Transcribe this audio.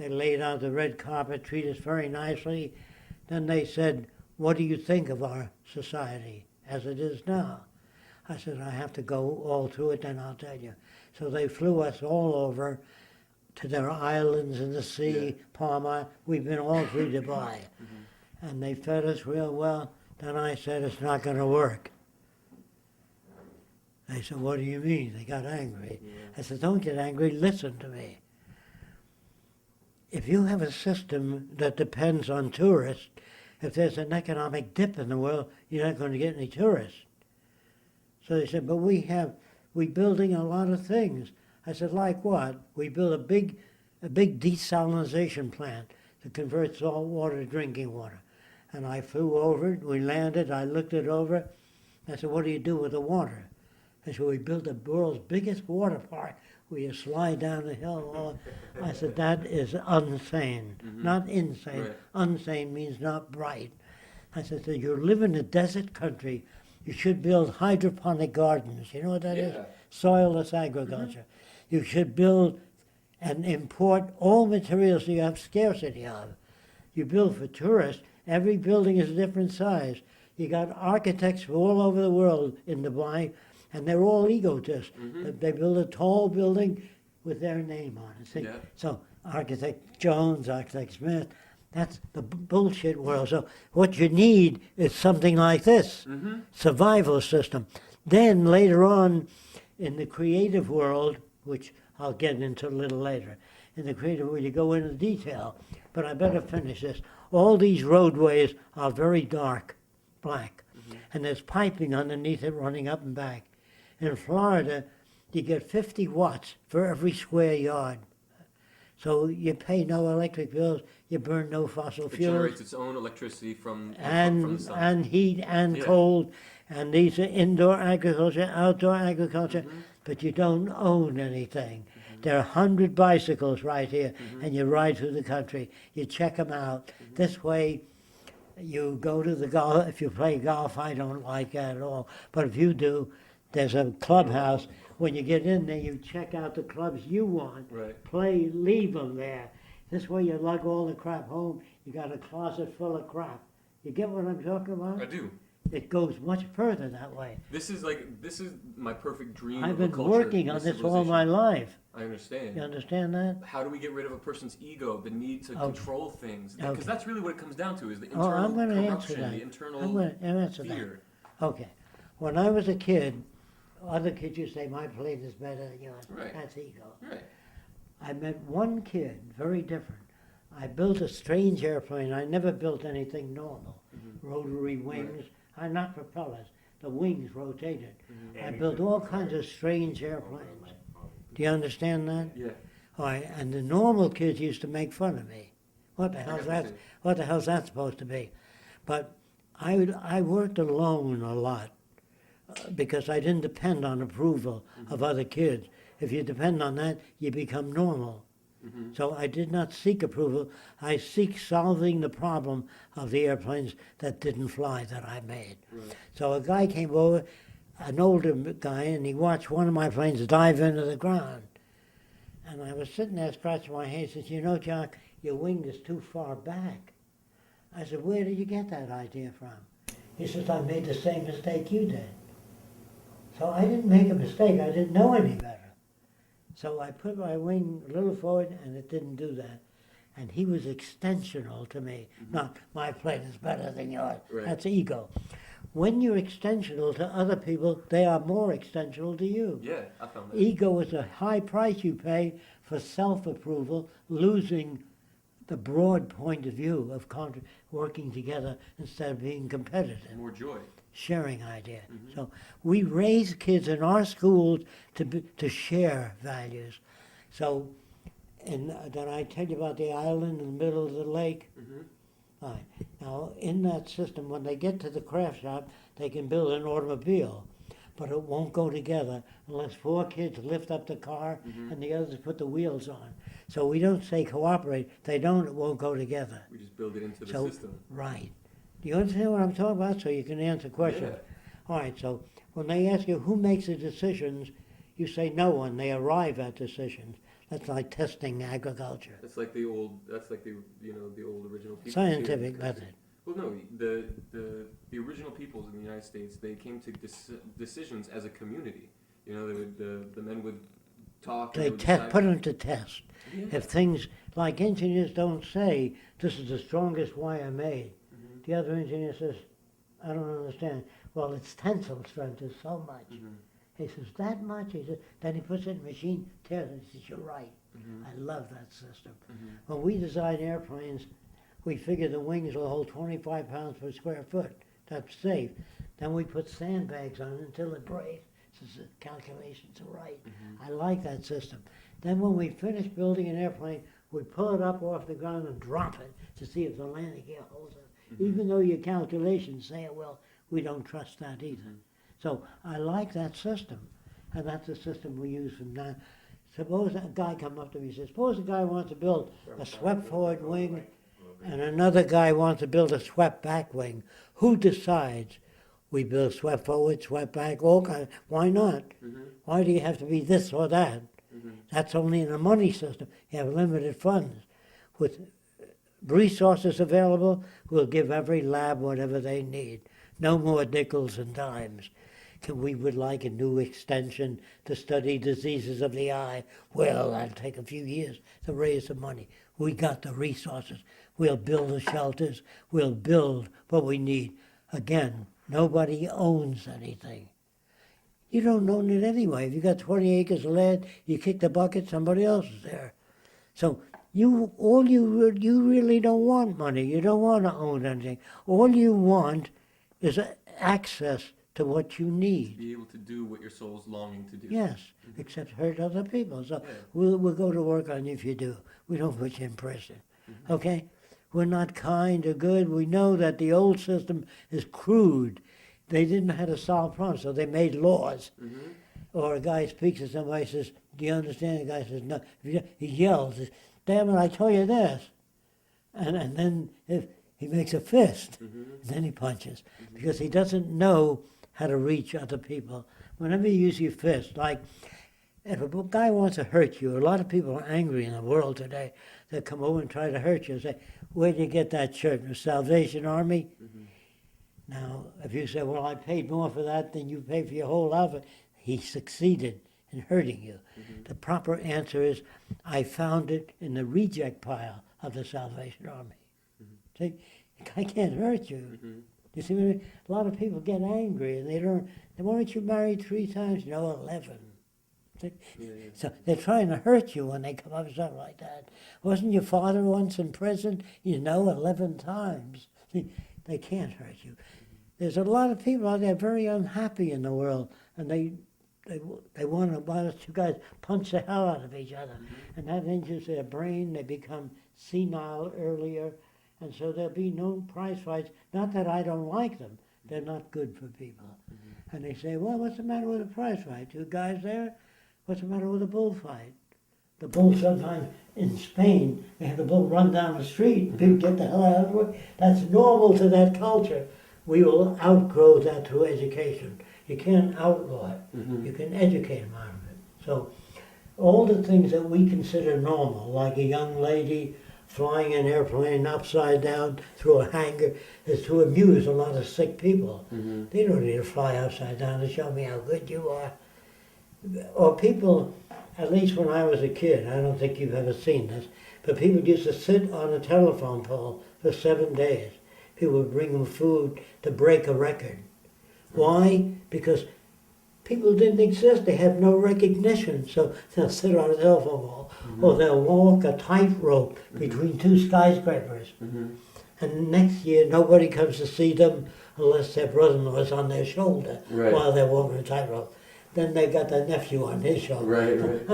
They laid out the red carpet, treated us very nicely. Then they said, what do you think of our society as it is now? I said, I have to go all through it, then I'll tell you. So they flew us all over to their islands in the sea, Palma. We've been all through Dubai. And they fed us real well. Then I said, it's not going to work. They said, what do you mean? They got angry. I said, don't get angry, listen to me. If you have a system that depends on tourists, if there's an economic dip in the world, you're not going to get any tourists. So they said, but we're building a lot of things. I said, like what? We built a big desalinization plant that converts salt water to drinking water. And I flew over it, we landed, I looked it over. I said, what do you do with the water? I said, we built the world's biggest water park where you slide down the hill. I said, that is insane, not insane. Right. Insane means not bright. I said, so you live in a desert country, you should build hydroponic gardens. You know what that is? Soilless agriculture. You should build and import all materials you have scarcity of. You build for tourists, every building is a different size. You got architects from all over the world in Dubai, and they're all egotists. They build a tall building with their name on it. See? So architect Jones, architect Smith, that's the bullshit world. So what you need is something like this, survival system. Then later on, in the creative world, which I'll get into a little later, in the creative world you go into detail, but I better finish this. All these roadways are very dark, black, and there's piping underneath it running up and back. In Florida, you get 50 watts for every square yard. So you pay no electric bills, you burn no fossil fuels. It generates its own electricity from the sun. And heat and cold, and these are indoor agriculture, outdoor agriculture, but you don't own anything. There are 100 bicycles right here, and you ride through the country. You check them out. This way, you go to the golf. If you play golf, I don't like that at all. But if you do, there's a clubhouse. When you get in there, you check out the clubs you want. Right. Play, leave them there. This way you lug all the crap home. You got a closet full of crap. You get what I'm talking about? I do. It goes much further that way. This is my perfect dream. I've been working on this all my life. I understand. You understand that? How do we get rid of a person's ego, the need to control things? Because that's really what it comes down to, is the internal corruption, the internal fear. Okay. When I was a kid, other kids used to say, my plane is better than yours. Right. That's ego. Right. I met one kid, very different. I built a strange airplane. I never built anything normal. Rotary wings, not propellers. The wings rotated. I built all kinds of strange airplanes. Do you understand that? Yeah. All right, and the normal kids used to make fun of me. What the hell's that supposed to be? But I worked alone a lot because I didn't depend on approval of other kids. If you depend on that, you become normal. So I did not seek approval. I seek solving the problem of the airplanes that didn't fly that I made. Right. So a guy came over, an older guy, and he watched one of my planes dive into the ground. And I was sitting there scratching my head. He says, you know, Jacque, your wing is too far back. I said, where did you get that idea from? He says, I made the same mistake you did. So I didn't make a mistake. I didn't know any better. So I put my wing a little forward, and it didn't do that. And he was extensional to me. Not, my plane is better than yours. Right. That's ego. When you're extensional to other people, they are more extensional to you. Yeah, I found that. Ego is a high price you pay for self-approval, losing the broad point of view of working together instead of being competitive. More joy. Sharing idea. So we raise kids in our schools to share values. So, did I tell you about the island in the middle of the lake? All right. Now, in that system, when they get to the craft shop, they can build an automobile, but it won't go together unless 4 kids lift up the car and the others put the wheels on. So we don't say cooperate. They don't, it won't go together. We just build it into the system. Right. Do you understand what I'm talking about? So you can answer questions. Yeah. All right, so when they ask you who makes the decisions, you say no one. They arrive at decisions. That's like testing agriculture. That's like the old the old original people. Scientific method. Well, no, the original peoples in the United States, they came to decisions as a community. You know, the men would talk. They put them to test. Yeah. If things like engineers don't say this is the strongest wire made, the other engineer says, I don't understand. Well, its tensile strength is so much. He says, that much? He says, then he puts it in the machine, tears it. He says, you're right. I love that system. When we design airplanes, we figure the wings will hold 25 pounds per square foot. That's safe. Then we put sandbags on it until it breaks. So the calculations are right. I like that system. Then when we finish building an airplane, we pull it up off the ground and drop it to see if the landing gear holds it. Even though your calculations say it will, we don't trust that either. So I like that system, and that's the system we use from now. Suppose a guy comes up to me and says, suppose a guy wants to build a swept forward wing and another guy wants to build a swept back wing. Who decides? We build swept forward, swept back, all kinds. Why not? Why do you have to be this or that? That's only in a money system. You have limited funds. With resources available, we'll give every lab whatever they need. No more nickels and dimes. We would like a new extension to study diseases of the eye. Well, that'll take a few years to raise the money. We got the resources. We'll build the shelters. We'll build what we need. Again, nobody owns anything. You don't own it anyway. If you got 20 acres of land, you kick the bucket, somebody else is there. So you really don't want money. You don't want to own anything. All you want is access to what you need. Be able to do what your soul's longing to do. Yes, except hurt other people. So we'll go to work on you if you do. We don't put you in prison. Okay? We're not kind or good. We know that the old system is crude. They didn't know how to solve problems, so they made laws. Or a guy speaks to somebody and says, do you understand? The guy says, no. He yells, damn it, I told you this. And then if he makes a fist, and then he punches, because he doesn't know how to reach other people. Whenever you use your fist, like if a guy wants to hurt you, a lot of people are angry in the world today. They come over and try to hurt you and say, where'd you get that shirt? From the Salvation Army? Now, if you say, well, I paid more for that than you paid for your whole outfit, he succeeded in hurting you. The proper answer is, I found it in the reject pile of the Salvation Army. See, the guy can't hurt you. You see what I mean? A lot of people get angry and they don't. Why aren't you married 3 times? No, 11. So they're trying to hurt you when they come up with something like that. Wasn't your father once in prison? 11 times. See, they can't hurt you. There's a lot of people out there very unhappy in the world, and they want to, why don't you guys punch the hell out of each other? And that injures their brain. They become senile earlier. And so there'll be no prize fights. Not that I don't like them. They're not good for people. And they say, well, what's the matter with a prize fight? 2 guys there? What's the matter with a bullfight? The bull sometimes in Spain, they have the bull run down the street and people get the hell out of the way. That's normal to that culture. We will outgrow that through education. You can't outlaw it. You can educate them out of it. So all the things that we consider normal, like a young lady flying an airplane upside down through a hangar, is to amuse a lot of sick people. They don't need to fly upside down to show me how good you are. Or people, at least when I was a kid, I don't think you've ever seen this, but people used to sit on a telephone pole for 7 days. People would bring them food to break a record. Why? Because people didn't exist. They had no recognition. So they'll sit on a telephone pole, or they'll walk a tightrope between 2 skyscrapers. And next year, nobody comes to see them unless their brother-in-law is on their shoulder while they're walking a tightrope. Then they got their nephew on his shoulder. Right.